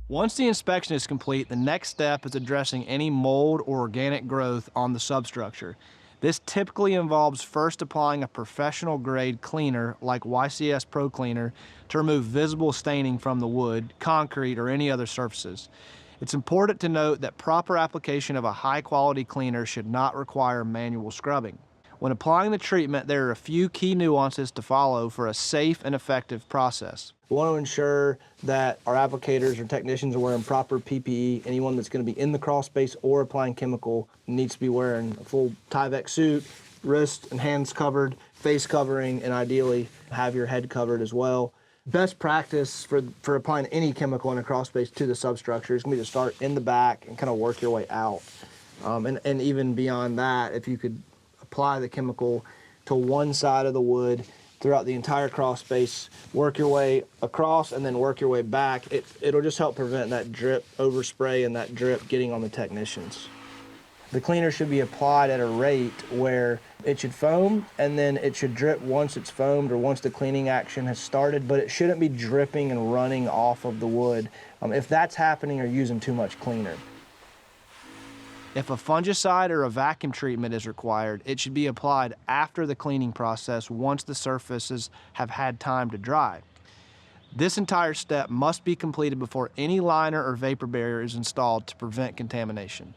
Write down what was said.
Once the inspection is complete, the next step is addressing any mold or organic growth on the substructure. This typically involves first applying a professional grade cleaner like YCS Pro Cleaner to remove visible staining from the wood, concrete, or any other surfaces. It's important to note that proper application of a high quality cleaner should not require manual scrubbing. When applying the treatment, there are a few key nuances to follow for a safe and effective process. We want to ensure that our applicators or technicians are wearing proper PPE. Anyone that's going to be in the crawl space or applying chemical needs to be wearing a full Tyvek suit, wrists and hands covered, face covering, and ideally have your head covered as well. Best practice for applying any chemical in a crawl space to the substructure is going to be to start in the back and kind of work your way out. And even beyond that, if you could apply the chemical to one side of the wood throughout the entire crawl space, work your way across and then work your way back. It'll just help prevent that drip, overspray, and that drip getting on the technicians. The cleaner should be applied at a rate where it should foam and then it should drip once it's foamed or once the cleaning action has started, but it shouldn't be dripping and running off of the wood. If that's happening, you're using too much cleaner. If a fungicide or a vacuum treatment is required, it should be applied after the cleaning process once the surfaces have had time to dry. This entire step must be completed before any liner or vapor barrier is installed to prevent contamination.